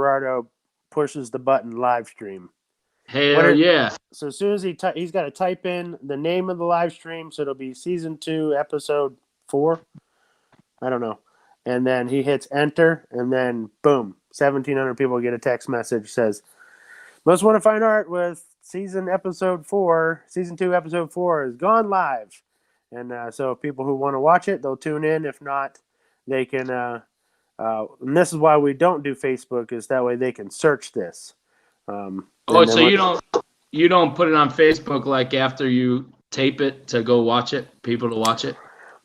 Gerardo pushes the button live stream. Hell yeah. So as soon as he's got to type in the name of the live stream, so it'll be season 2, episode 4. I don't know. And then he hits enter, and then boom, 1,700 people get a text message says, "Most Want to Find Art with season 2, episode 4 is gone live." And so people who want to watch it, they'll tune in. If not, they can. And this is why we don't do Facebook, is that way they can search this. So you don't put it on Facebook like after you tape it to go watch it, people to watch it?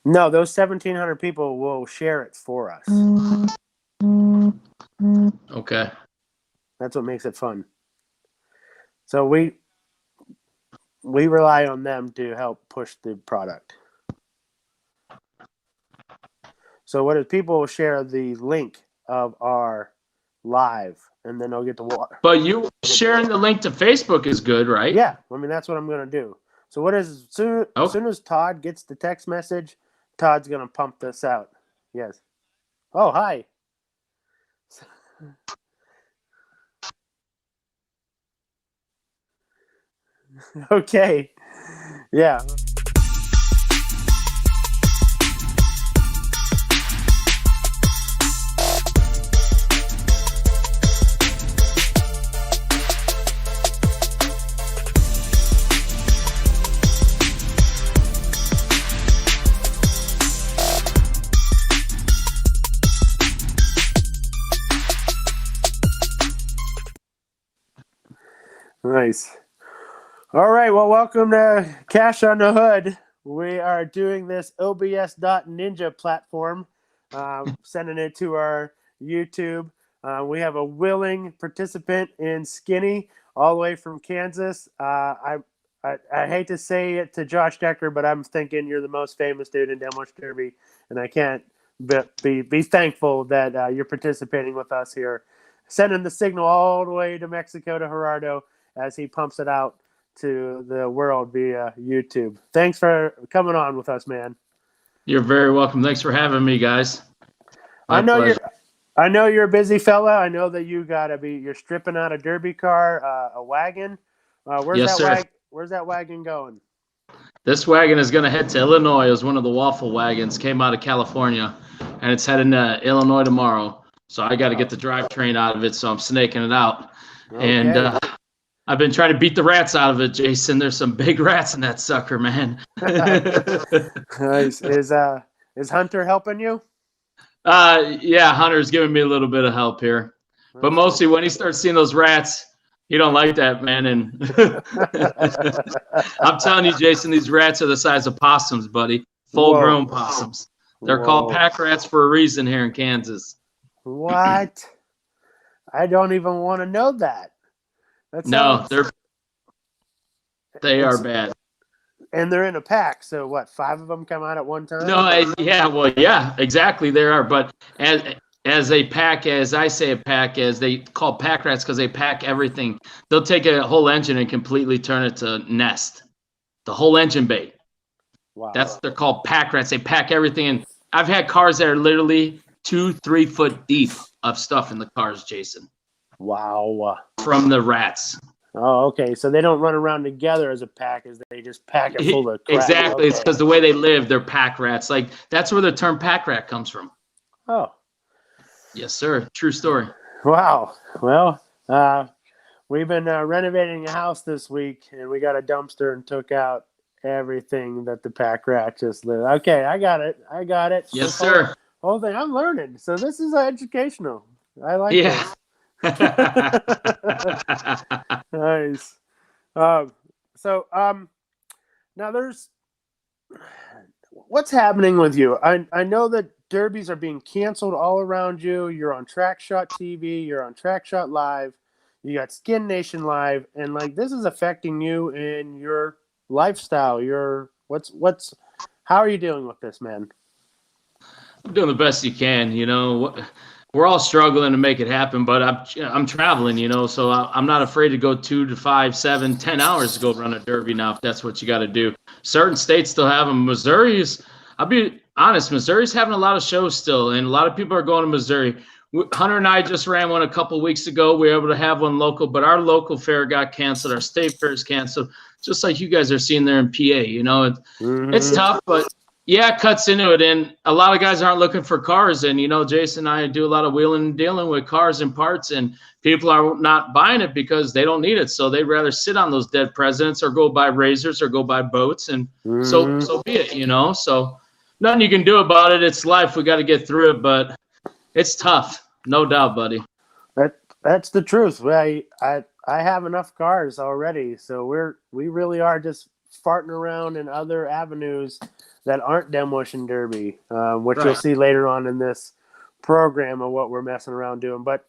No, those 1,700 people will share it for us. Okay. That's what makes it fun. So we rely on them to help push the product. So what if people will share the link of our live, and then they'll get to watch. But you sharing the link to Facebook is good, right? Yeah, I mean, that's what I'm going to do. So as soon as Todd gets the text message, Todd's going to pump this out. Yes. Oh, hi. Okay. Yeah. Nice. All right. Well, welcome to Cash on the Hood. We are doing this OBS.Ninja platform, sending it to our YouTube. We have a willing participant in Skinny, all the way from Kansas. I hate to say it to Josh Decker, but I'm thinking you're the most famous dude in Demolition Derby, and I can't be thankful that you're participating with us here, sending the signal all the way to Mexico to Gerardo as he pumps it out to the world via YouTube. Thanks for coming on with us, man. You're very welcome. Thanks for having me, guys. I know you're a busy fella. I know that you're stripping out a derby car, a wagon. Where's that wagon going? This wagon is going to head to Illinois. It was one of the waffle wagons, came out of California, and it's heading to Illinois tomorrow. So I got to get the drivetrain out of it, so I'm snaking it out. Okay. And I've been trying to beat the rats out of it, Jason. There's some big rats in that sucker, man. Nice. Is Hunter helping you? Yeah, Hunter's giving me a little bit of help here. But mostly when he starts seeing those rats, he don't like that, man. And I'm telling you, Jason, these rats are the size of possums, buddy. Full-grown possums. They're called pack rats for a reason here in Kansas. What? I don't even want to know that. They are bad. And they're in a pack, so what, 5 of them come out at one time? No, yeah, exactly, there are. But as a pack, as I say a pack, as they call pack rats because they pack everything. They'll take a whole engine and completely turn it to nest. The whole engine bay. Wow. They're called pack rats. They pack everything. And I've had cars that are literally 2-3 foot deep of stuff in the cars, Jason. Wow. From the rats. Oh, okay. So they don't run around together as a pack, as they just pack it full of crap. Exactly. Okay. It's because the way they live, they're pack rats. Like, that's where the term pack rat comes from. Oh. Yes, sir. True story. Wow. Well, we've been renovating a house this week, and we got a dumpster and took out everything that the pack rat just lived. Okay, I got it. Yes, sir. Whole thing. I'm learning. So this is educational. I like this. Nice. Now what's happening with you? I know that derbies are being canceled all around you. You're on Track Shot TV. You're on Track Shot Live. You got Skin Nation Live, and like this is affecting you in your lifestyle. How are you dealing with this, man? I'm doing the best you can. You know, we're all struggling to make it happen, but I'm traveling, you know, so I'm not afraid to go 2 to 5, 7, 10 hours to go run a derby now if that's what you got to do. Certain states still have them. I'll be honest, Missouri's having a lot of shows still, and a lot of people are going to Missouri. Hunter and I just ran one a couple weeks ago. We were able to have one local, but our local fair got canceled. Our state fair is canceled, just like you guys are seeing there in PA. You know, it's tough, but yeah, it cuts into it. And a lot of guys aren't looking for cars. And, you know, Jason and I do a lot of wheeling and dealing with cars and parts, and people are not buying it because they don't need it. So they'd rather sit on those dead presidents or go buy razors or go buy boats. And so be it, you know. So nothing you can do about it. It's life. We got to get through it, but it's tough. No doubt, buddy. That's the truth. I have enough cars already. So we really are just farting around in other avenues that aren't Demolition Derby, which you'll see later on in this program of what we're messing around doing. But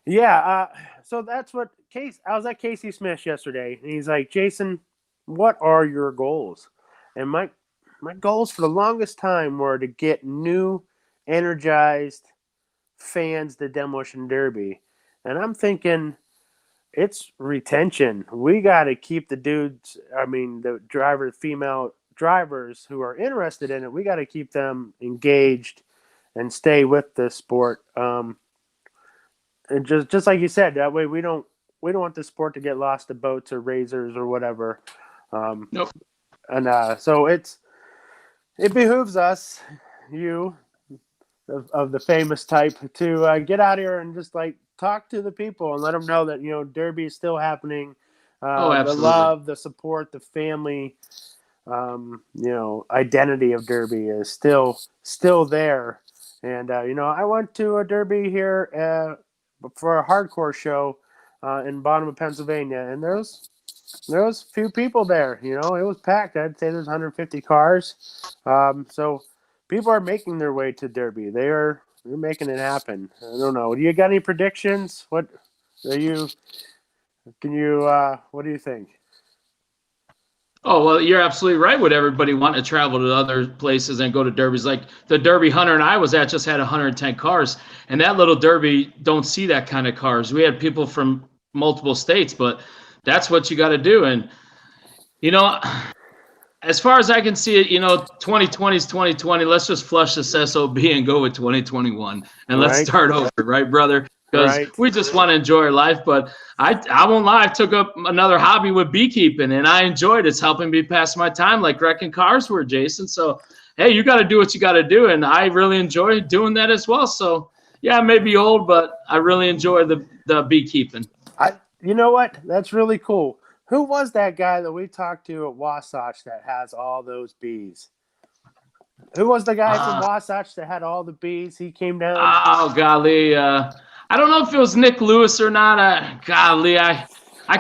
yeah, so that's what I was at Casey Smith yesterday, and he's like, Jason, what are your goals? And my goals for the longest time were to get new, energized fans to Demolition Derby. And I'm thinking it's retention. We got to keep the dudes, the female drivers who are interested in it, we got to keep them engaged and stay with the sport. And just like you said, that way we don't want the sport to get lost to boats or razors or whatever. Nope. And so it behooves us, you of the famous type, to get out here and just like talk to the people and let them know that, you know, Derby is still happening. The love, the support, the family, you know, identity of Derby is still there. And, you know, I went to a Derby here for a hardcore show in Bottom, Pennsylvania, and there was a few people there. You know, it was packed. I'd say there's 150 cars. So people are making their way to Derby. They're making it happen. I don't know. Do you got any predictions? What do you think? Oh, well, you're absolutely right with everybody wanting to travel to other places and go to derbies. Like the Derby Hunter and I was at just had 110 cars, and that little Derby don't see that kind of cars. We had people from multiple states, but that's what you got to do. And, you know, as far as I can see it, you know, 2020 is 2020. Let's just flush this SOB and go with 2021, and let's start over, right, brother? Because we just want to enjoy our life. But I won't lie, I took up another hobby with beekeeping, and I enjoyed it. It's helping me pass my time like wrecking cars were, Jason. So, hey, you got to do what you got to do, and I really enjoy doing that as well. So, yeah, I may be old, but I really enjoy the beekeeping. You know what? That's really cool. Who was that guy that we talked to at Wasatch that has all those bees? Who was the guy from Wasatch that had all the bees? He came down. Oh, golly. I don't know if it was Nick Lewis or not. Golly, I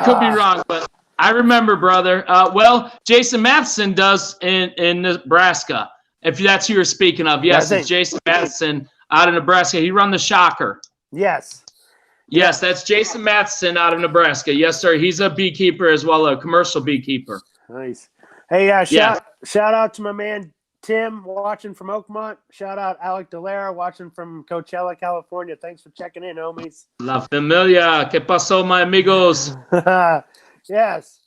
could be wrong, but I remember, brother. Well, Jason Matheson does in Nebraska, if that's who you're speaking of. Yes, it's Jason Matheson out of Nebraska. He run the Shocker. Yes, that's Jason Matheson out of Nebraska. Yes, sir. He's a beekeeper as well, a commercial beekeeper. Nice. Hey, shout out to my man Tim watching from Oakmont. Shout out Alec Delara watching from Coachella, California. Thanks for checking in, homies. La familia. ¿Qué pasó, my amigos? Yes.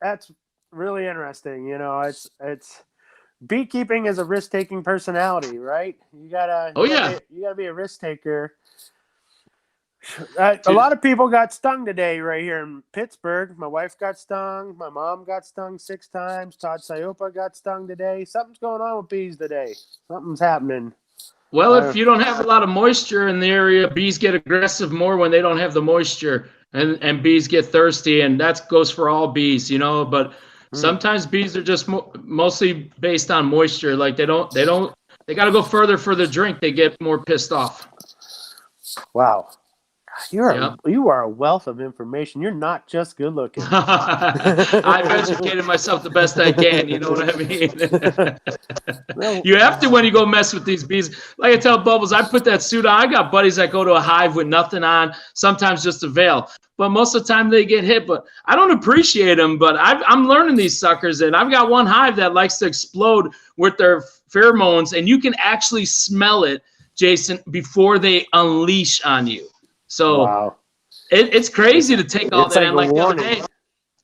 That's really interesting. You know, it's beekeeping is a risk-taking personality, right? You gotta be a risk taker. A lot of people got stung today right here in Pittsburgh. My wife got stung. My mom got stung 6 times. Todd Siopa got stung today. Something's going on with bees today. Something's happening. Well, if you don't have a lot of moisture in the area, bees get aggressive more when they don't have the moisture, and bees get thirsty, and that goes for all bees, you know. But sometimes bees are just mostly based on moisture. Like they got to go further for the drink. They get more pissed off. Wow. You are a wealth of information. You're not just good looking. I've educated myself the best I can. You know what I mean? You have to when you go mess with these bees. Like I tell Bubbles, I put that suit on. I got buddies that go to a hive with nothing on, sometimes just a veil. But most of the time they get hit. But I don't appreciate them. But I'm learning these suckers. And I've got one hive that likes to explode with their pheromones. And you can actually smell it, Jason, before they unleash on you. So it's crazy to take all that. Like the other day,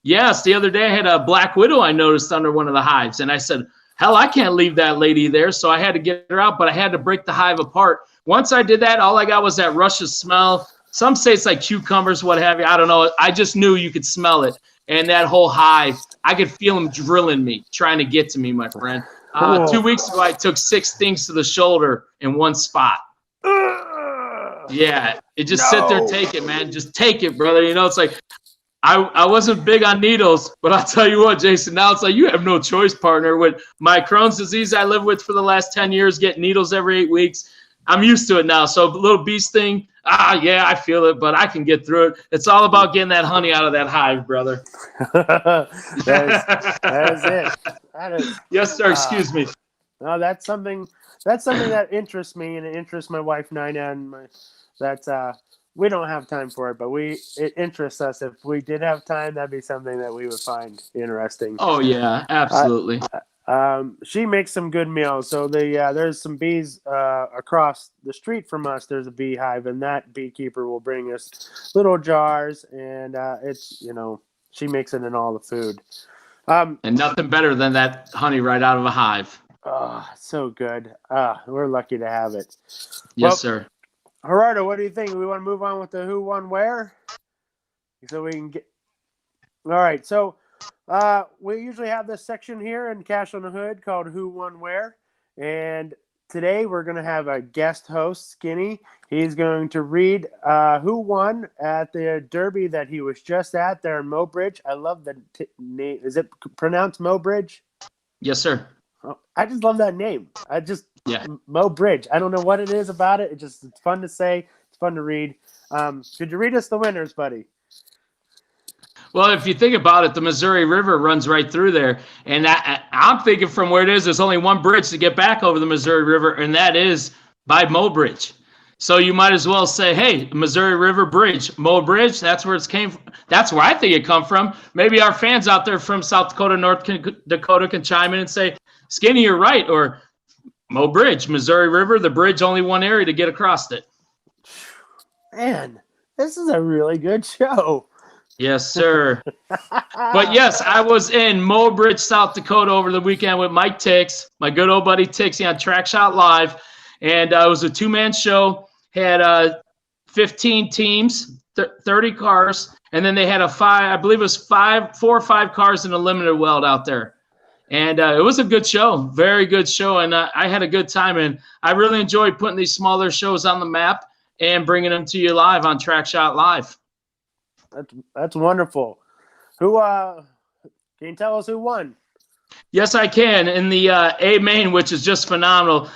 the other day I had a black widow I noticed under one of the hives. And I said, hell, I can't leave that lady there. So I had to get her out, but I had to break the hive apart. Once I did that, all I got was that rushes smell. Some say it's like cucumbers, what have you. I don't know. I just knew you could smell it. And that whole hive, I could feel them drilling me, trying to get to me, my friend. 2 weeks ago, I took 6 stings to the shoulder in one spot. Yeah, it just sit there, take it, man. Just take it, brother. You know, it's like I wasn't big on needles, but I'll tell you what, Jason, now it's like you have no choice, partner. With my Crohn's disease I live with for the last 10 years, getting needles every 8 weeks, I'm used to it now. So a little bee sting, yeah, I feel it, but I can get through it. It's all about getting that honey out of that hive, brother. that is it. That is, yes, sir. Excuse me. No, that's something that interests me, and it interests my wife Nina, and we don't have time for it, but it interests us. If we did have time, that'd be something that we would find interesting. Oh yeah, absolutely. She makes some good meals. So there's some bees across the street from us. There's a beehive, and that beekeeper will bring us little jars, and it's she makes it in all the food. And nothing better than that honey right out of a hive. Oh, so good. We're lucky to have it. Yes, sir. Gerardo, what do you think? We want to move on with the who, won, where? So we can get. All right. So we usually have this section here in Cash on the Hood called Who, Won, Where. And today we're going to have a guest host, Skinny. He's going to read who won at the Derby that he was just at there in Mobridge. I love the name. Is it pronounced Mobridge? Yes, sir. Oh, I just love that name. Mobridge. I don't know what it is about it. It's fun to say. It's fun to read. Could you read us the winners, buddy? Well, if you think about it, the Missouri River runs right through there. And I'm thinking from where it is, there's only one bridge to get back over the Missouri River, and that is by Mobridge. So you might as well say, hey, Missouri River Bridge, Mobridge, that's where it came from. That's where I think it come from. Maybe our fans out there from South Dakota, North Dakota can chime in and say, Skinny, you're right. Or Mobridge, Missouri River, the bridge, only one area to get across it. Man, this is a really good show. Yes, sir. But yes, I was in Mobridge, South Dakota over the weekend with Mike Tix, my good old buddy Tixie on Track Shot Live. And it was a 2-man show, had 15 teams, 30 cars, and then they had I believe it was 4 or 5 cars in a limited weld out there. And it was a good show, very good show, and I had a good time. And I really enjoyed putting these smaller shows on the map and bringing them to you live on Track Shot Live. That's wonderful. Who can you tell us who won? Yes, I can. In the A main, which is just phenomenal.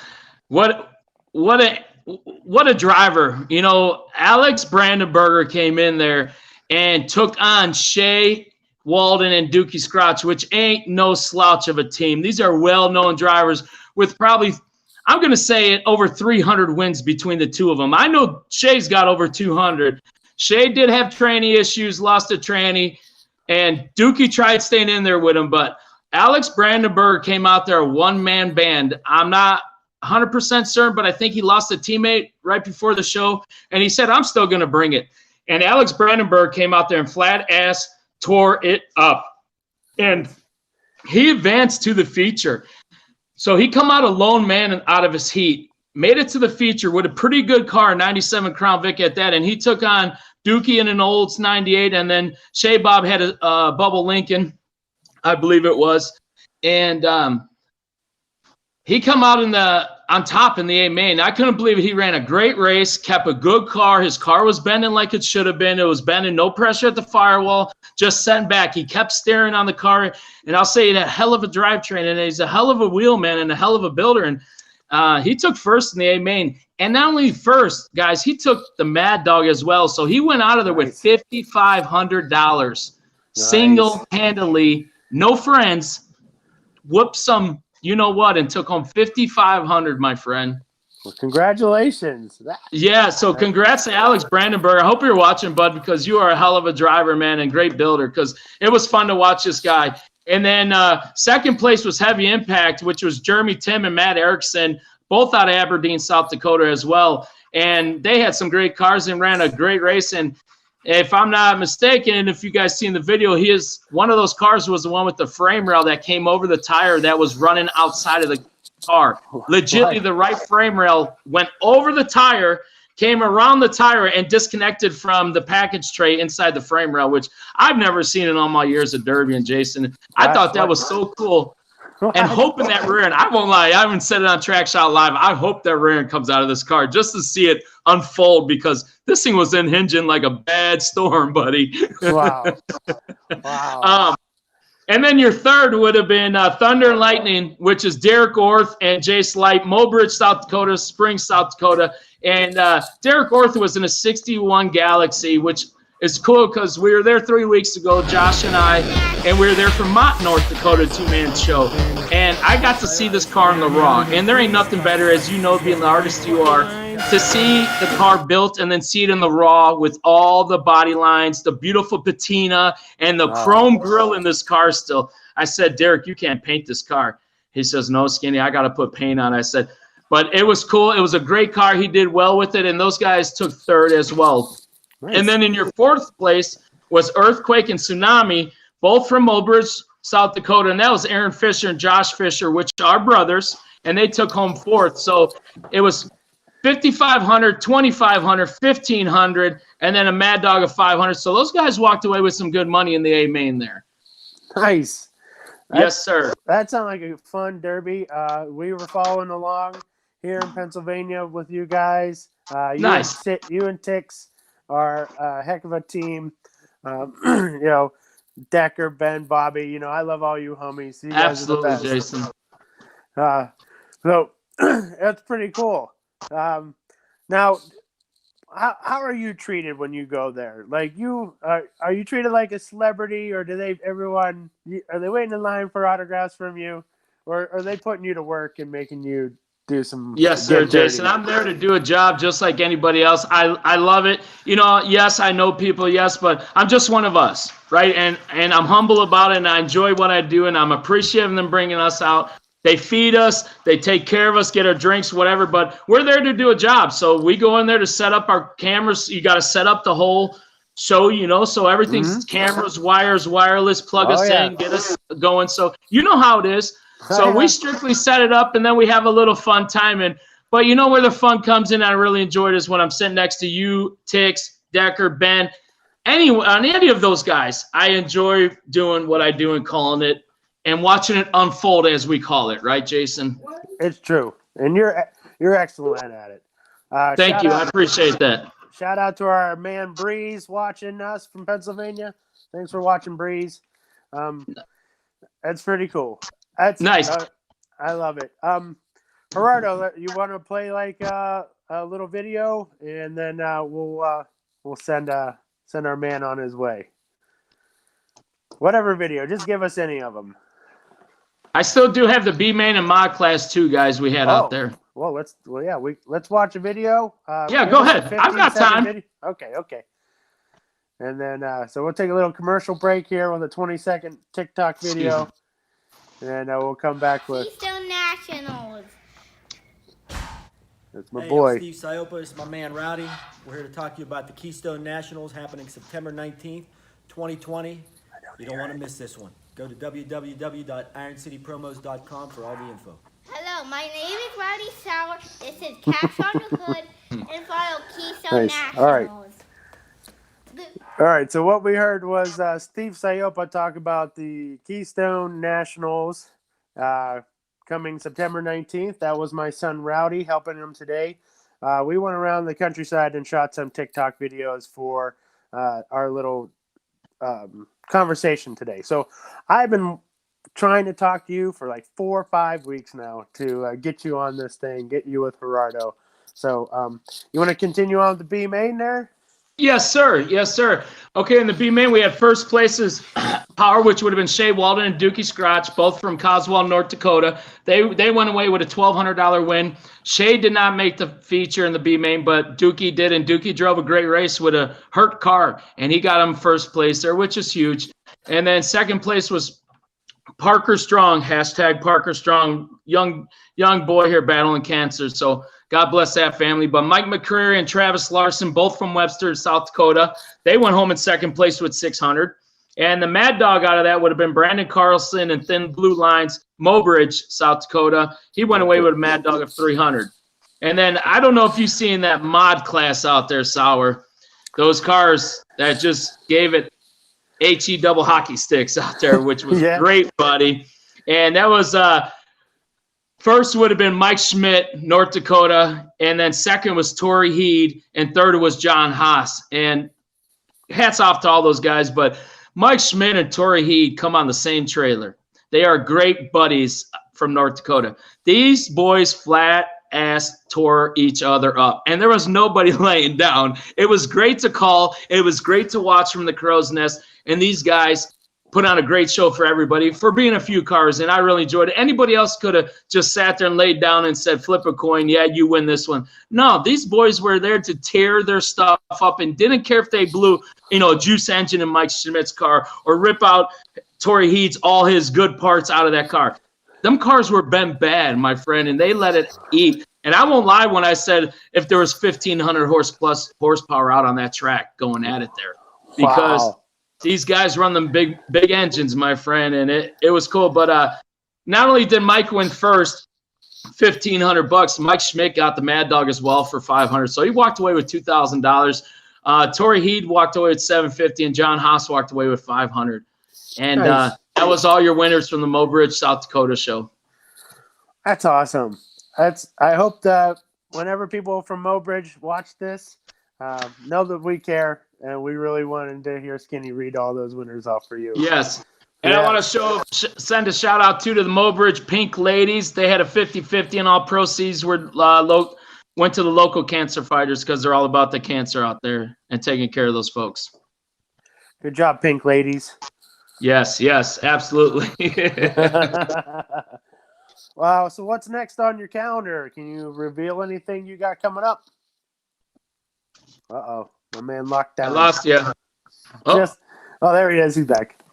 What a driver. You know, Alex Brandenburger came in there and took on Shea Walden and Dookie Scratch, which ain't no slouch of a team. These are well-known drivers with probably, I'm going to say it, over 300 wins between the two of them. I know Shea's got over 200. Shea did have tranny issues, lost a tranny, and Dookie tried staying in there with him, but Alex Brandenburg came out there a one-man band. I'm not 100% certain, but I think he lost a teammate right before the show, and he said, I'm still going to bring it. And Alex Brandenburg came out there and flat-ass tore it up. And he advanced to the feature. So he come out a lone man out of his heat, made it to the feature with a pretty good car, 97 Crown Vic at that, and he took on Dookie in an Olds 98, and then Shea Bob had a Bubble Lincoln, I believe it was. And he come out on top in the A main. I couldn't believe it. He ran a great race, kept a good car. His car was bending like it should have been. It was bending, no pressure at the firewall, just setting back. He kept staring on the car, and I'll say that hell of a drivetrain, and he's a hell of a wheelman and a hell of a builder. And he took first in the A main. And not only first, guys, he took the Mad Dog as well. So he went out of there with $5,500 single-handedly, no friends, whooped some you-know-what, and took home $5,500, my friend. Well, congratulations. Yeah, so congrats to Alex Brandenburg. I hope you're watching, bud, because you are a hell of a driver, man, and great builder, because it was fun to watch this guy. And then second place was Heavy Impact, which was Jeremy Tim and Matt Erickson, both out of Aberdeen, South Dakota as well. And they had some great cars and ran a great race. And if I'm not mistaken, if you guys seen the video, one of those cars was the one with the frame rail that came over the tire that was running outside of the car. Legitly, the right frame rail went over the tire, came around the tire, and disconnected from the package tray inside the frame rail, which I've never seen in all my years of Derby. And Jason, I thought that was so cool. And hoping that rear end, I won't lie, I haven't said it on Track Shot Live. I hope that rear end comes out of this car just to see it unfold, because this thing was unhinging like a bad storm, buddy. Wow. Wow. And then your third would have been Thunder and Lightning, which is Derek Orth and Jace Light, Mobridge, South Dakota, Springs, South Dakota. And Derek Orth was in a 61 Galaxy, which is cool because we were there 3 weeks ago, Josh and I, and we were there for Mott, North Dakota, two-man show. And I got to see this car in the raw. And there ain't nothing better, as you know, being the artist you are, to see the car built and then see it in the raw with all the body lines, the beautiful patina, and the chrome grille in this car still. I said, Derek, you can't paint this car. He says, no, Skinny, I got to put paint on. I said, but it was cool. It was a great car. He did well with it, and those guys took third as well. Nice. And then in your fourth place was Earthquake and Tsunami, both from Mobridge, South Dakota, and that was Aaron Fisher and Josh Fisher, which are brothers, and they took home fourth. So it was 5,500, 2,500, 1,500, and then a Mad Dog of 500. So those guys walked away with some good money in the A main there. Nice. Yes, sir. That sounded like a fun derby. We were following along here in Pennsylvania with you guys. Nice. You and Tix are a heck of a team. You know, Decker, Ben, Bobby, you know, I love all you homies. You guys Absolutely, are the best. Jason. So that's pretty cool. Now, how are you treated when you go there? Like, are you treated like a celebrity, or are they waiting in line for autographs from you, or are they putting you to work and making you do some? Yes, sir, Jason. I'm there to do a job just like anybody else. I love it. You know, yes, I know people, yes, but I'm just one of us, right? And I'm humble about it, and I enjoy what I do, and I'm appreciative of them bringing us out. They feed us, they take care of us, get our drinks, whatever, but we're there to do a job. So we go in there to set up our cameras. You got to set up the whole show, you know, so everything's cameras, wires, wireless, plug us in, get us going. So you know how it is. So we strictly set it up, and then we have a little fun time. But you know where the fun comes in, I really enjoy it, is when I'm sitting next to you, Tix, Decker, Ben, any of those guys. I enjoy doing what I do and calling it and watching it unfold, as we call it, right, Jason? It's true, and you're excellent at it. Thank you. I appreciate that. Shout out to our man Breeze watching us from Pennsylvania. Thanks for watching, Breeze. That's pretty cool. That's nice. I love it. Gerardo, you want to play like a little video, and then we'll send our man on his way. Whatever video, just give us any of them. I still do have the B main and mod class 2 guys we had out there. Well, let's watch a video. Yeah, go ahead. I've got time. Video. Okay. And then so we'll take a little commercial break here with a 20-second TikTok video, and we'll come back with Keystone Nationals. That's my boy. I'm Steve Siopa. This is my man Rowdy. We're here to talk to you about the Keystone Nationals happening September 19th, 2020. You don't want to miss this one. Go to www.ironcitypromos.com for all the info. Hello, my name is Rowdy Sauer. This is Cash on the Hood, and follow Keystone Nationals. All right, so what we heard was Steve Siopa talk about the Keystone Nationals coming September 19th. That was my son Rowdy helping him today. We went around the countryside and shot some TikTok videos for our little conversation today. So I've been trying to talk to you for like 4 or 5 weeks now to get you on this thing, get you with Gerardo. So you want to continue on with the B main there? Yes, sir. Yes, sir. Okay, in the B main, we had first places Power, which would have been Shea Walden and Dookie Scratch, both from Coswell, North Dakota. They went away with a $1,200 win. Shea did not make the feature in the B main, but Dookie did, and Dookie drove a great race with a hurt car, and he got him first place there, which is huge. And then second place was Parker Strong, hashtag Parker Strong. young boy here battling cancer. So God bless that family. But Mike McCreary and Travis Larson, both from Webster, South Dakota, they went home in second place with 600. And the mad dog out of that would have been Brandon Carlson and Thin Blue Lines, Mobridge, South Dakota. He went away with a mad dog of 300. And then I don't know if you've seen that mod class out there, Sauer. Those cars that just gave it HE double hockey sticks out there, which was great, buddy. And that was first would have been Mike Schmidt, North Dakota, and then second was Torrey Heed, and third was John Haas. And hats off to all those guys, but Mike Schmidt and Torrey Heed come on the same trailer. They are great buddies from North Dakota. These boys flat ass tore each other up, and there was nobody laying down. It was great to call. It was great to watch from the crow's nest, and these guys put on a great show for everybody for being a few cars, and I really enjoyed it. Anybody else could have just sat there and laid down and said, flip a coin, yeah, you win this one. No, these boys were there to tear their stuff up and didn't care if they blew, a juice engine in Mike Schmidt's car or rip out Torrey Heed's all his good parts out of that car. Them cars were been bad, my friend, and they let it eat. And I won't lie when I said if there was 1,500 horsepower out on that track going at it there, because these guys run them big engines, my friend, and it was cool. But not only did Mike win first, $1,500, Mike Schmidt got the Mad Dog as well for $500. So he walked away with $2,000. Torrey Heed walked away with $750, and John Haas walked away with $500. And nice. That was all your winners from the Mobridge, South Dakota show. That's awesome. I hope that whenever people from Mobridge watch this, know that we care, and we really wanted to hear Skinny read all those winners off for you. Yes. And I want to send a shout out to the Mobridge Pink Ladies. They had a 50-50, and all proceeds were went to the local cancer fighters because they're all about the cancer out there and taking care of those folks. Good job, Pink Ladies. Yes, absolutely. Wow. So what's next on your calendar? Can you reveal anything you got coming up? Uh-oh. My man locked down. I lost you. Oh, there he is. He's back.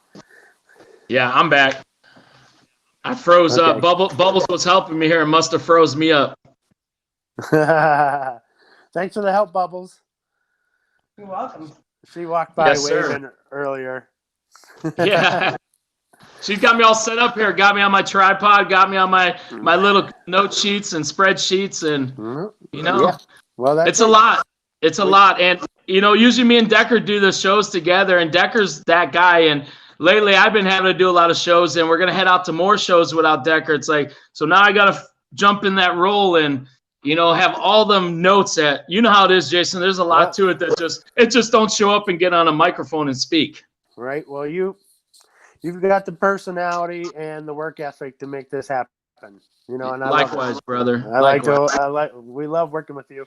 Yeah, I'm back. I froze up. Bubbles was helping me here and must have froze me up. Thanks for the help, Bubbles. You're welcome. She walked by Yes, waving earlier. Yeah. She's got me all set up here, got me on my tripod, got me on my little note sheets and spreadsheets, and Yeah. Well, it's a lot. It's a lot. And usually me and Decker do the shows together, and Decker's that guy, and lately I've been having to do a lot of shows, and we're gonna head out to more shows without Decker. It's like, so now I gotta jump in that role and have all them notes that how it is, Jason. There's a lot to it that just don't show up and get on a microphone and speak. Right. Well, you've got the personality and the work ethic to make this happen. And likewise, brother. We love working with you.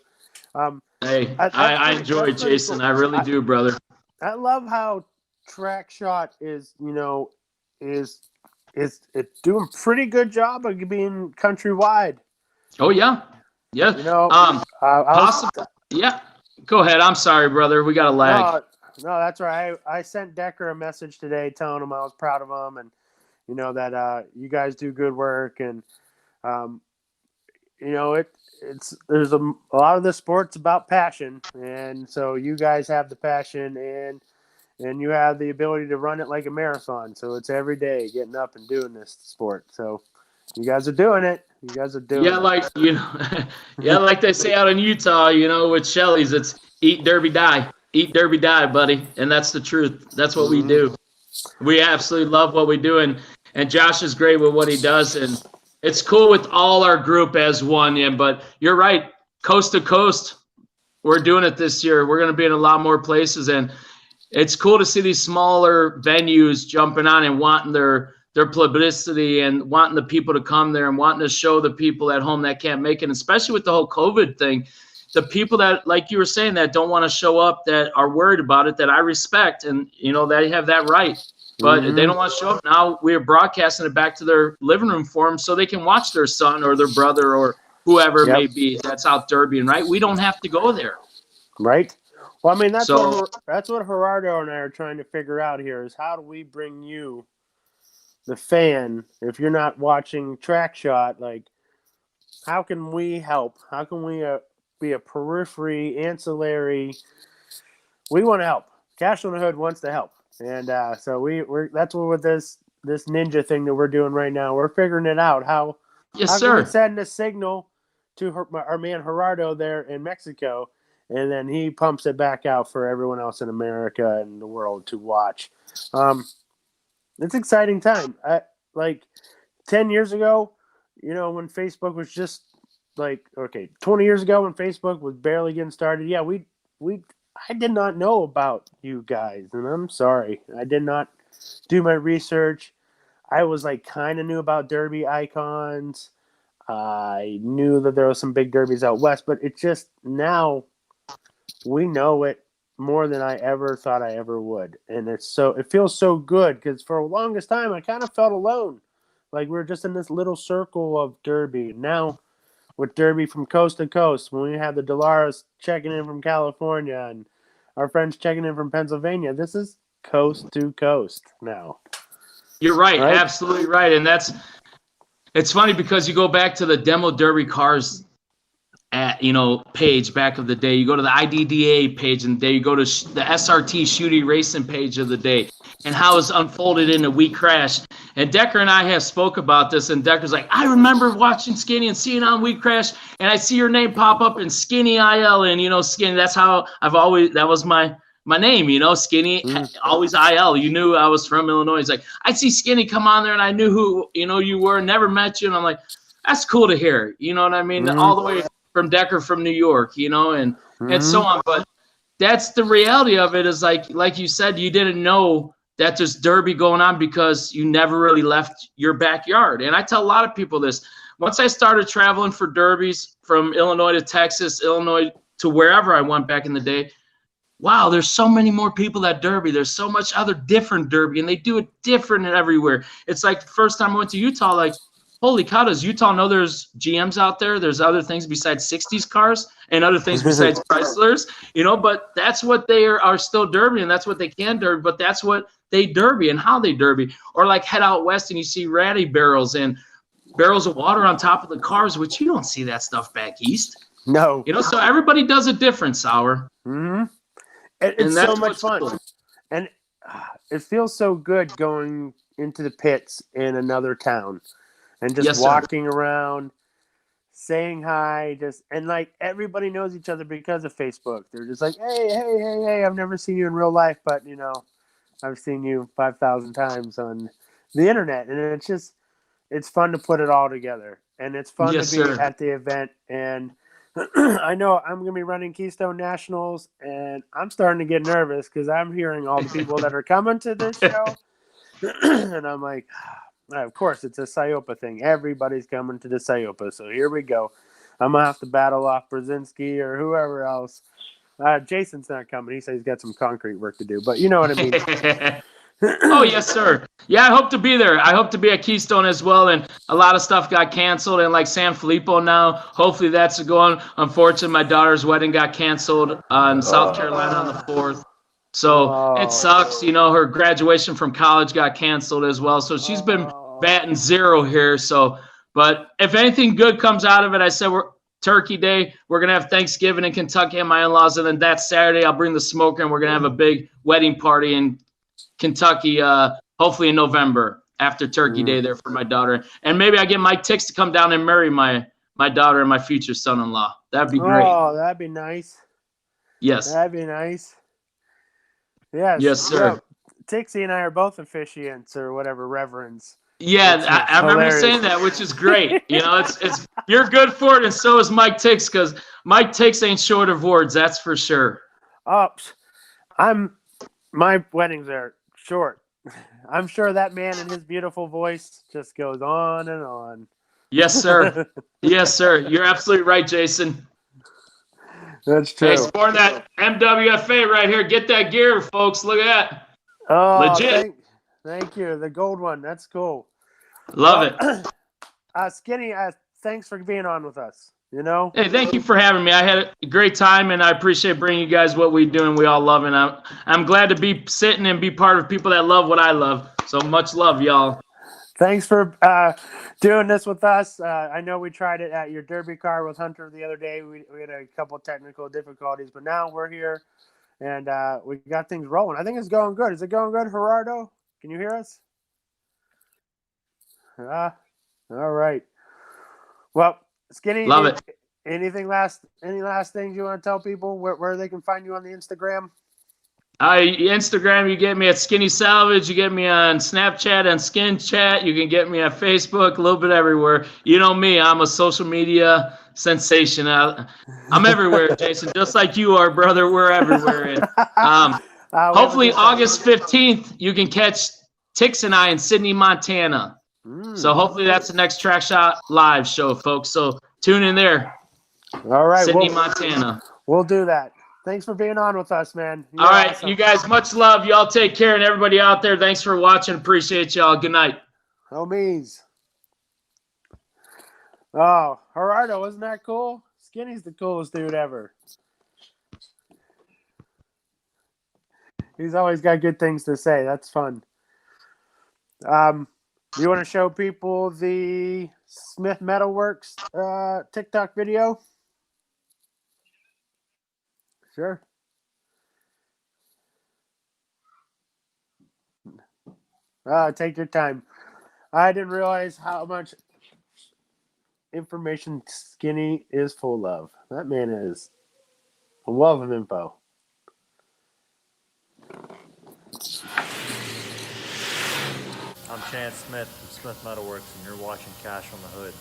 Hey, I enjoy it, Jason. Cool. I really do, brother. I love how Track Shot is doing pretty good job of being countrywide. Oh yeah. Possible. Yeah. Go ahead. I'm sorry, brother. We got a lag. No, that's right. I sent Decker a message today telling him I was proud of him, and that you guys do good work, and there's a lot of the sports about passion, and so you guys have the passion, and you have the ability to run it like a marathon. So it's every day getting up and doing this sport. So you guys are doing it. You guys are doing it. Like they say out in Utah, with Shelley's, it's eat, derby, die. Eat, derby, die, buddy. And that's the truth. That's what we do. We absolutely love what we do. And Josh is great with what he does. And it's cool with all our group as one. Yeah, but you're right. Coast to coast, we're doing it this year. We're going to be in a lot more places. And it's cool to see these smaller venues jumping on and wanting their publicity and wanting the people to come there and wanting to show the people at home that can't make it, especially with the whole COVID thing. The people that, like you were saying, that don't want to show up, that are worried about it, that I respect, and they have that right, but they don't want to show up. Now we're broadcasting it back to their living room for them so they can watch their son or their brother or whoever it may be that's out derbying, right? We don't have to go there, right? Well, I mean, that's what Gerardo and I are trying to figure out here is how do we bring you the fan, if you're not watching Track Shot, like, how can we help? How can we be a periphery, ancillary? We want to help. Cash on the Hood wants to help, and so we're that's what with this ninja thing that we're doing right now. We're figuring it out. How can we send a signal to our man Gerardo there in Mexico, and then he pumps it back out for everyone else in America and the world to watch. It's an exciting time. Like 10 years ago, when Facebook was just 20 years ago when Facebook was barely getting started. Yeah, I did not know about you guys, and I'm sorry. I did not do my research. I was kind of knew about Derby icons. I knew that there was some big derbies out west, but it just now we know it more than I ever thought I ever would. And it feels so good because for the longest time I kind of felt alone. Like we were just in this little circle of derby. Now with derby from coast to coast, when we have the Dolares checking in from California and our friends checking in from Pennsylvania, this is coast to coast now. You're right? Absolutely right. And it's funny because you go back to the Demo Derby cars page back of the day. You go to the IDDA page and you go to the SRT Shooty Racing page of the day, and how it's unfolded into We Crash. And Decker and I have spoke about this, and Decker's like, I remember watching Skinny and seeing on We Crash, and I see your name pop up in Skinny IL, and Skinny. That's how that was my name, Skinny, always IL. You knew I was from Illinois. He's like, I'd see Skinny come on there, and I knew who you were. Never met you, and I'm like, that's cool to hear. You know what I mean? All the way from Decker from New York, and so on. But that's the reality of it. Is like you said, you didn't know that there's derby going on because you never really left your backyard. And I tell a lot of people this. Once I started traveling for derbies from Illinois to Texas, Illinois to wherever I went back in the day, wow, there's so many more people at derby. There's so much other different derby, and they do it different everywhere. It's like the first time I went to Utah, like, holy cow, does Utah know there's GMs out there? There's other things besides 60s cars and other things besides Chryslers, but that's what they are still derby, and that's what they can derby, but that's what they derby and how they derby. Or like head out west and you see ratty barrels and barrels of water on top of the cars, which you don't see that stuff back east. No. So everybody does it different, Sauer. Mm-hmm. It's so much fun. Cool. And it feels so good going into the pits in another town. And just walking around, saying hi, and everybody knows each other because of Facebook. They're just like, hey, I've never seen you in real life, but I've seen you 5,000 times on the internet. And it's fun to put it all together. And it's fun to be at the event. And I know I'm going to be running Keystone Nationals, and I'm starting to get nervous because I'm hearing all the people that are coming to this show. And I'm like, of course, it's a Syopa thing. Everybody's coming to the Syopa, so here we go. I'm going to have to battle off Brzezinski or whoever else. Jason's not coming. He says he's got some concrete work to do, but you know what I mean. Oh, yes, sir. Yeah, I hope to be there. I hope to be at Keystone as well, and a lot of stuff got canceled, and like San Filippo now, hopefully that's going. Unfortunately, my daughter's wedding got canceled on South Carolina on the 4th. So it sucks. Her graduation from college got canceled as well. So she's been batting zero here. But if anything good comes out of it, I said we're Turkey Day. We're going to have Thanksgiving in Kentucky and my in-laws. And then that Saturday, I'll bring the smoker and we're going to have a big wedding party in Kentucky, hopefully in November after Turkey Day there for my daughter. And maybe I get Mike Tix to come down and marry my daughter and my future son-in-law. That'd be great. Oh, that'd be nice. Yes. That'd be nice. Yes, sir. Tixie and I are both officiants or whatever, reverends. Yeah, I remember you saying that, which is great. It's you're good for it, and so is Mike Tix, because Mike Tix ain't short of words, that's for sure. My weddings are short. I'm sure that man and his beautiful voice just goes on and on. Yes, sir. Yes, sir. You're absolutely right, Jason. That's true. Hey, sporting that MWFA right here. Get that gear, folks. Look at that. Oh, legit. Thank you. The gold one. That's cool. Love it. Skinny, thanks for being on with us. Hey, thank you for having me. I had a great time, and I appreciate bringing you guys what we do, and we all love it. I'm glad to be sitting and be part of people that love what I love. So much love, y'all. Thanks for doing this with us. I know we tried it at your derby car with Hunter the other day. We had a couple technical difficulties, but now we're here and we got things rolling. I think it's going good. Is it going good, Gerardo? Can you hear us? All right. Well, Skinny, Love it. Any last things you want to tell people where they can find you on the Instagram? Instagram, you get me at Skinny Salvage. You get me on Snapchat and Skin Chat. You can get me on Facebook, a little bit everywhere. You know me, I'm a social media sensation. I'm everywhere, Jason, just like you are, brother. We're everywhere. And hopefully August 15th, you can catch Tix and I in Sydney, Montana. So hopefully that's the next Track Shot Live show, folks. So tune in there. All right. Sydney, Montana. We'll do that. Thanks for being on with us, man. All right, awesome. You guys, much love. Y'all take care, and everybody out there, thanks for watching. Appreciate y'all. Good night. Homies. Oh, Gerardo, wasn't that cool? Skinny's the coolest dude ever. He's always got good things to say. That's fun. You want to show people the Smith Metalworks TikTok video? Sure. Take your time. I didn't realize how much information Skinny is full of. That man is a wealth of info. I'm Chance Smith from Smith Metalworks, and you're watching Cash on the Hood.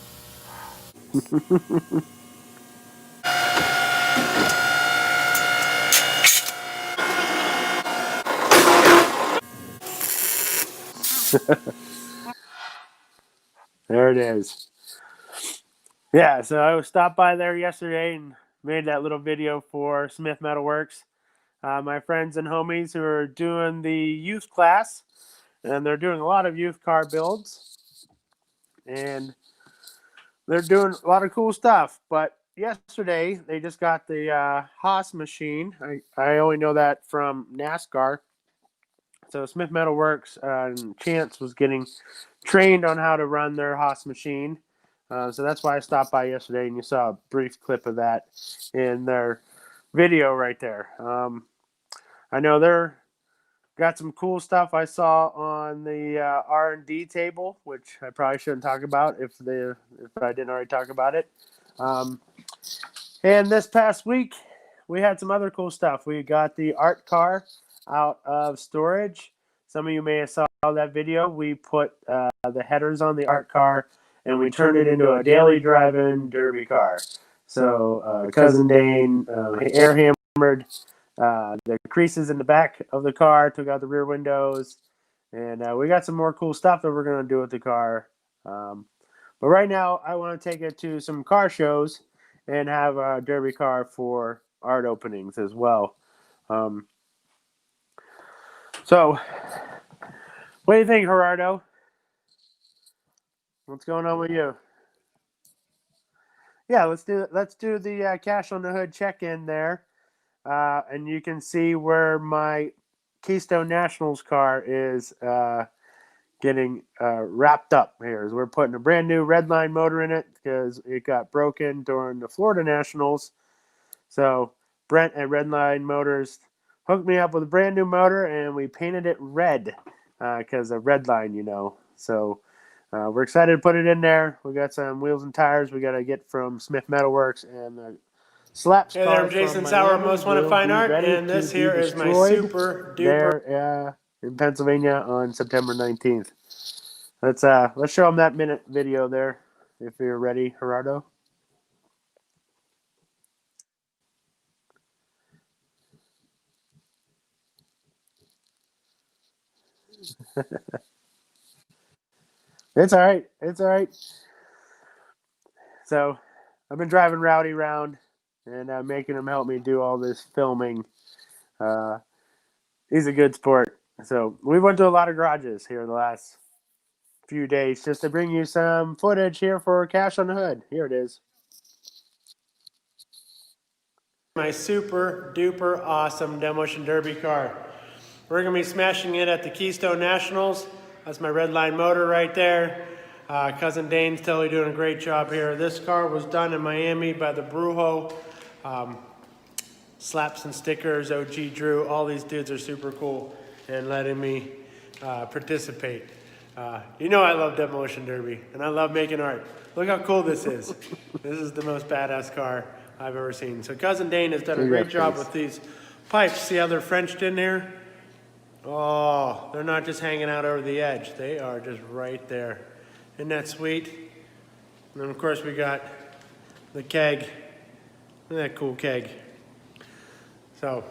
There it is. Yeah, so I stopped by there yesterday and made that little video for Smith Metalworks. My friends and homies who are doing the youth class, and they're doing a lot of youth car builds, and they're doing a lot of cool stuff. But yesterday, they just got the Haas machine. I only know that from NASCAR. So Smith Metalworks and Chance was getting trained on how to run their Haas machine. So that's why I stopped by yesterday, and you saw a brief clip of that in their video right there. I know they're got some cool stuff I saw on the R&D table, which I probably shouldn't talk about if I didn't already talk about it. And this past week, we had some other cool stuff. We got the art car out of storage. Some of you may have saw that video. We put the headers on the art car, and we turned it into a daily drive-in derby car. So Cousin Dane air hammered the creases in the back of the car, took out the rear windows, and we got some more cool stuff that we're going to do with the car. But right now, I want to take it to some car shows and have a derby car for art openings as well. So, what do you think, Gerardo? What's going on with you? Yeah, let's do the Cash on the Hood check-in there, and you can see where my Keystone Nationals car is getting wrapped up here. As we're putting a brand new Redline motor in it because it got broken during the Florida Nationals. So Brent at Redline Motors hooked me up with a brand new motor, and we painted it red because of Redline, you know. So we're excited to put it in there. We got some wheels and tires we got to get from Smith Metalworks, and the slaps. Hey there, I'm Jason Sauer, Most Wanted Fine Art, and this here is my super duper there in Pennsylvania on September 19th. Let's show them that minute video there, if you're ready, Gerardo. It's all right. It's all right. So I've been driving Rowdy around and making him help me do all this filming. He's a good sport. So we went to a lot of garages here the last few days just to bring you some footage here for Cash on the Hood. Here it is. My super duper awesome Demolition Derby car. We're going to be smashing it at the Keystone Nationals That's my red line motor right there. Cousin Dane's totally doing a great job here. This car was done in Miami by the Brujo. Slaps and stickers, OG Drew, all these dudes are super cool and letting me participate. You know I love Demolition Derby, and I love making art. Look how cool this is. This is the most badass car I've ever seen. So Cousin Dane has done a great job with these pipes. See how they're Frenched in here? Oh, they're not just hanging out over the edge. They are just right there. Isn't that sweet? And then of course we got the keg. Isn't that cool keg? So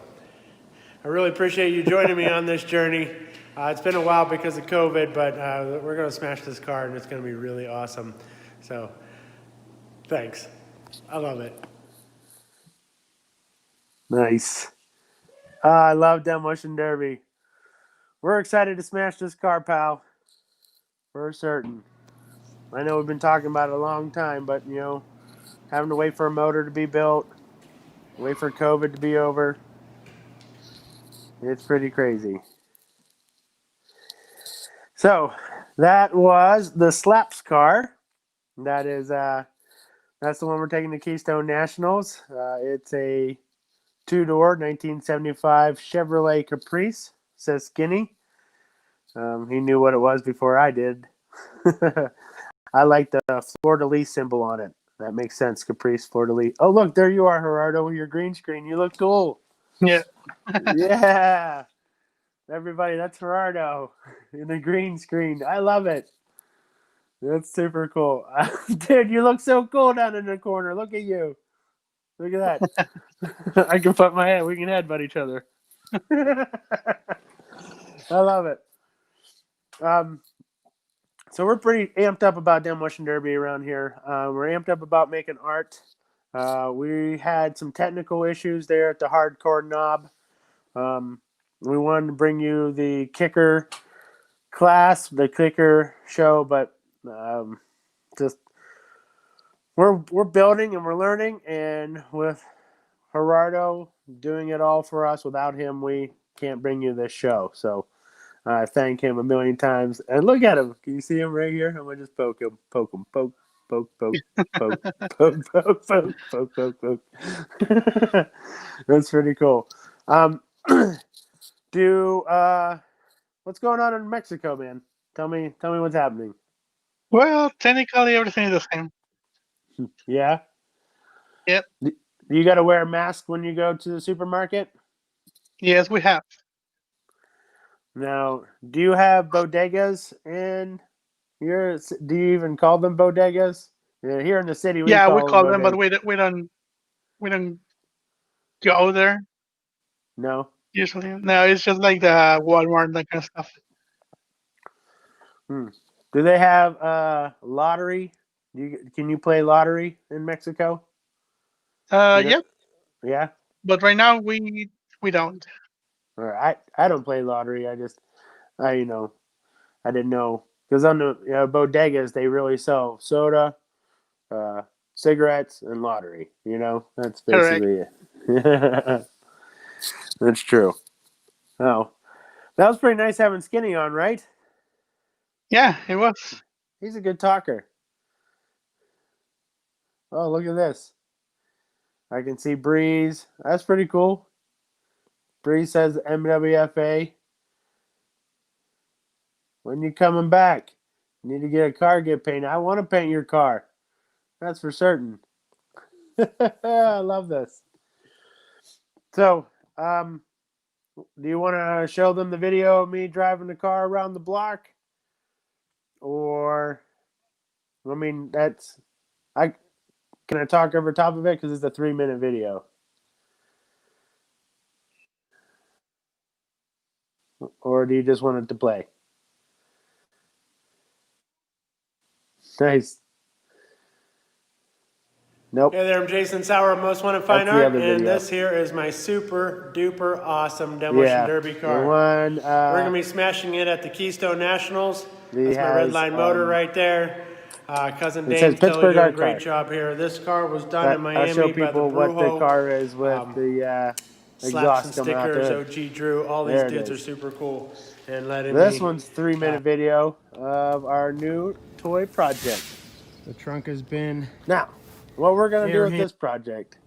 I really appreciate you joining me on this journey. It's been a while because of COVID, but we're going to smash this car, and it's going to be really awesome. So thanks. I love it. Nice. I love Demolition Derby. We're excited to smash this car, pal. For certain. I know we've been talking about it a long time, but, you know, having to wait for a motor to be built, wait for COVID to be over. It's pretty crazy. So that was the Slaps car. That is that's the one we're taking to Keystone Nationals. It's a two-door 1975 Chevrolet Caprice. Says skinny. He knew what it was before I did. I like the fleur-de-lis symbol on it. That makes sense. Caprice, fleur-de-lis. Oh, look, there you are, Gerardo, with your green screen. You look cool. Yeah. Yeah. Everybody, that's Gerardo in the green screen. I love it. That's super cool. Dude, you look so cool down in the corner. Look at you. Look at that. I can put my head. We can headbutt each other. I love it. So we're pretty amped up about Demolition Derby around here. We're amped up about making art. We had some technical issues there at the hardcore knob. We wanted to bring you the kicker class, the kicker show, but just we're building and we're learning, and with Gerardo doing it all for us, without him, we can't bring you this show. So I thank him a million times. And look at him. Can you see him right here? I'm gonna just poke him, poke, poke, poke, poke, poke, poke, poke, poke, poke. That's pretty cool. What's going on in Mexico, man? Tell me what's happening. Well, technically everything is the same. Yeah? Yep. You got to wear a mask when you go to the supermarket? Yes, we have. Now, do you have bodegas in your? Do you even call them bodegas? Yeah, here in the city, we call them, bodegas. but we don't go there No. usually. No, it's just like the Walmart, that kind of stuff. Do they have lottery? Can you play lottery in Mexico? Yep. Yeah. But right now we don't. All right. I don't play lottery. I didn't know, because on the bodegas they really sell soda, cigarettes, and lottery. That's basically it. That's true. Oh, that was pretty nice having Skinny on, right? Yeah, it was. He's a good talker. Oh, look at this. I can see Breeze. That's pretty cool. Breeze says MWFA. When you coming back? You need to get a car get painted. I want to paint your car. That's for certain. I love this. So, do you want to show them the video of me driving the car around the block? Or, can I talk over top of it? Because it's a 3-minute video. Or do you just want it to play? Nice. Nope. Hey there, I'm Jason Sauer of Most Wanted Fine Art, and this here is my super duper awesome Demolition Derby car. We're going to be smashing it at the Keystone Nationals. That's my red line motor right there. Cousin Dane's totally doing a great job here. This car was done in Miami. I'll show people what the car is with the exhaust some coming out stickers. there. OG Drew, all these dudes are super cool. And letting This me. one's 3-minute video of our new toy project. The trunk has been. Now, what we're gonna do with this project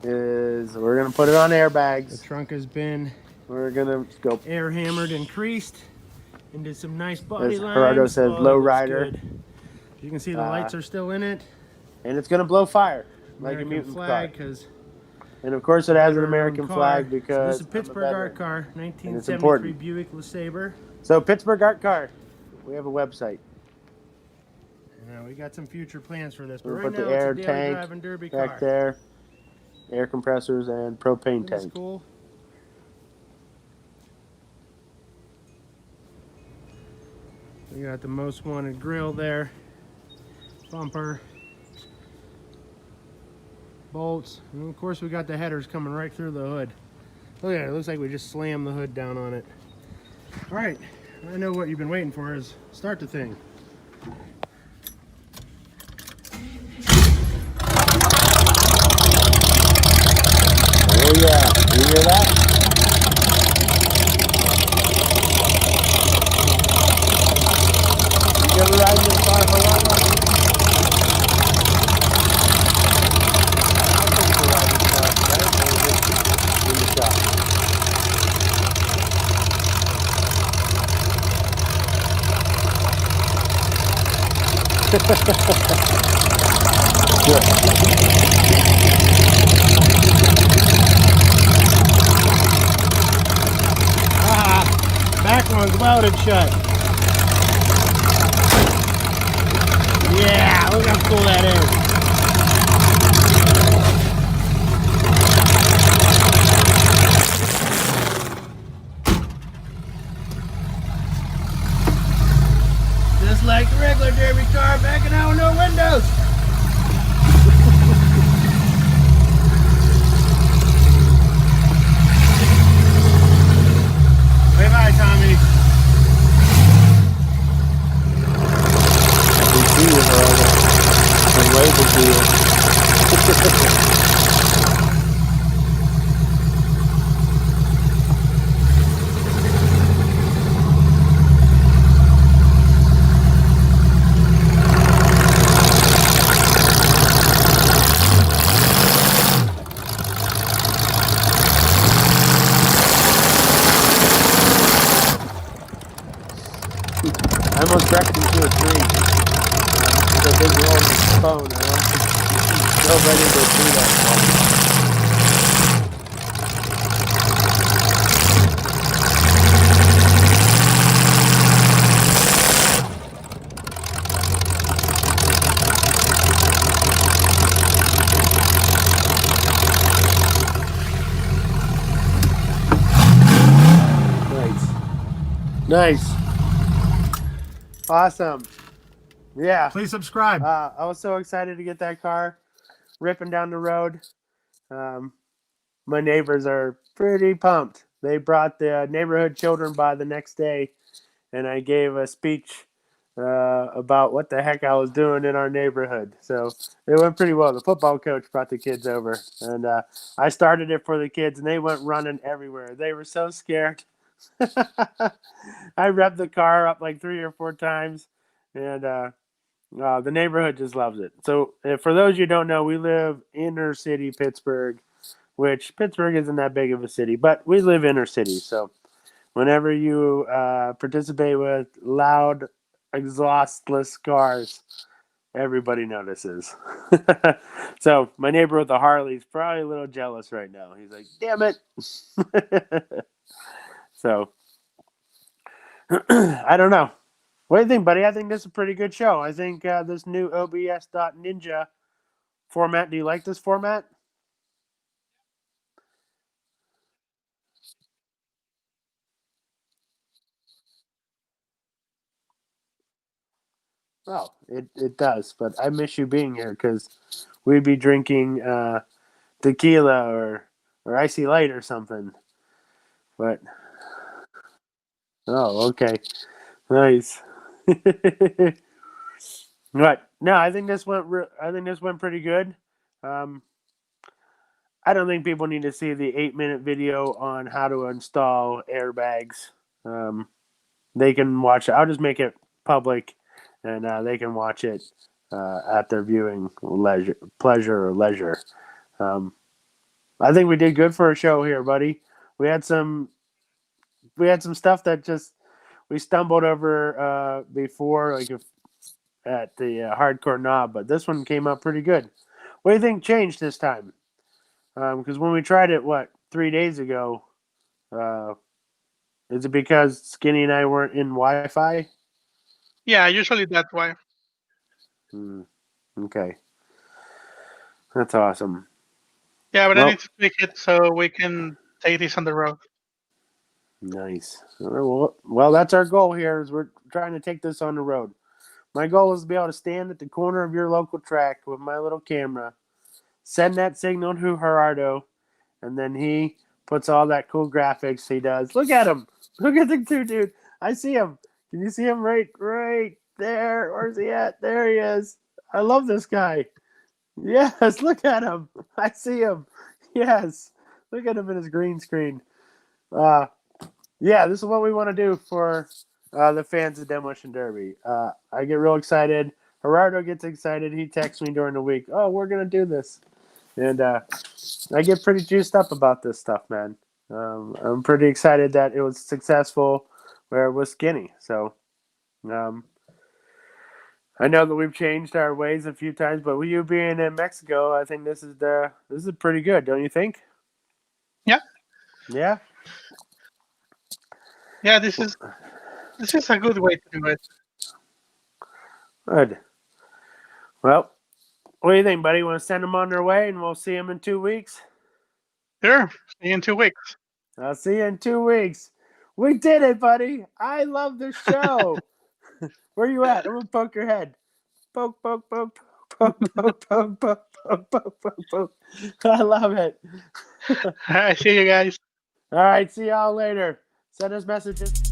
is we're gonna put it on airbags. The trunk has been. We're gonna go air hammered and creased, and did some nice body lines. Gerardo says, low rider. You can see the lights are still in it. And it's gonna blow fire like American a mutant flag, car. And of course, it has an American flag because so this is a Pittsburgh art car, 1973 important. Buick LeSabre. So Pittsburgh art car, we have a website. And we got some future plans for this, but We'll right put now the air it's a daily tank drive and derby back car. there, air compressors and propane That's tank. cool. We got the most wanted grill there, bumper, bolts, and of course we got the headers coming right through the hood. Look at it, it looks like we just slammed the hood down on it. All right, I know what you've been waiting for is start the thing. Oh yeah, you hear that? You ever ride in this car for a while? I think we're riding this car, right? Or is it in the shop? Good. Back one's welded shut. Yeah, look how cool that is. Just like the regular derby car, backing out with no windows. Say bye, Tommy. You see it already. I'm labeled to you. I almost wrecked into a tree. So big roll on the phone. I want to go right into a tree that Nice. Awesome. Yeah. Please subscribe. I was so excited to get that car ripping down the road. My neighbors are pretty pumped. They brought the neighborhood children by the next day, and I gave a speech about what the heck I was doing in our neighborhood. So it went pretty well. The football coach brought the kids over, and I started it for the kids, and they went running everywhere. They were so scared. I revved the car up like 3 or 4 times, and the neighborhood just loves it. So for those you don't know, we live inner city Pittsburgh, which Pittsburgh isn't that big of a city, but we live inner city. So whenever you participate with loud, exhaustless cars, everybody notices. So my neighbor with the Harley's probably a little jealous right now. He's like, damn it. So I don't know. What do you think, buddy? I think this is a pretty good show. I think this new OBS.Ninja format. Do you like this format? Well, it does, but I miss you being here because we'd be drinking tequila or icy light or something. But oh, okay, nice. Right. No, I think this went. I think this went pretty good. I don't think people need to see the 8-minute video on how to install airbags. They can watch it. I'll just make it public, and they can watch it at their viewing pleasure or leisure. I think we did good for a show here, buddy. We had some stuff that just we stumbled over before, like at the hardcore knob, but this one came out pretty good. What do you think changed this time? Because when we tried it, 3 days ago, is it because Skinny and I weren't in Wi-Fi? Yeah, usually that's why. Okay. That's awesome. Yeah, but I need to tweak it so we can take this on the road. Nice. Well, that's our goal here. Is we're trying to take this on the road. My goal is to be able to stand at the corner of your local track with my little camera, send that signal to Gerardo, and then he puts all that cool graphics he does. Look at him. Look at the dude. I see him. Can you see him right there? Where's he at? There he is. I love this guy. Yes, look at him. I see him. Yes. Look at him in his green screen. Yeah, this is what we want to do for the fans of Demolition Derby. I get real excited. Gerardo gets excited. He texts me during the week, oh, we're going to do this. And I get pretty juiced up about this stuff, man. I'm pretty excited that it was successful where it was Skinny. So I know that we've changed our ways a few times, but with you being in Mexico, I think this is pretty good, don't you think? Yeah. Yeah? Yeah, this is a good way to do it. Good. Well, what do you think, buddy? Want to send them on their way, and we'll see them in 2 weeks? Sure. See you in 2 weeks. I'll see you in 2 weeks. We did it, buddy. I love the show. Where you at? I'm going to poke your head. Poke, poke, poke, poke, poke, poke, poke, poke, poke, poke, poke. I love it. All right, see you guys. All right, see y'all later. Send us messages.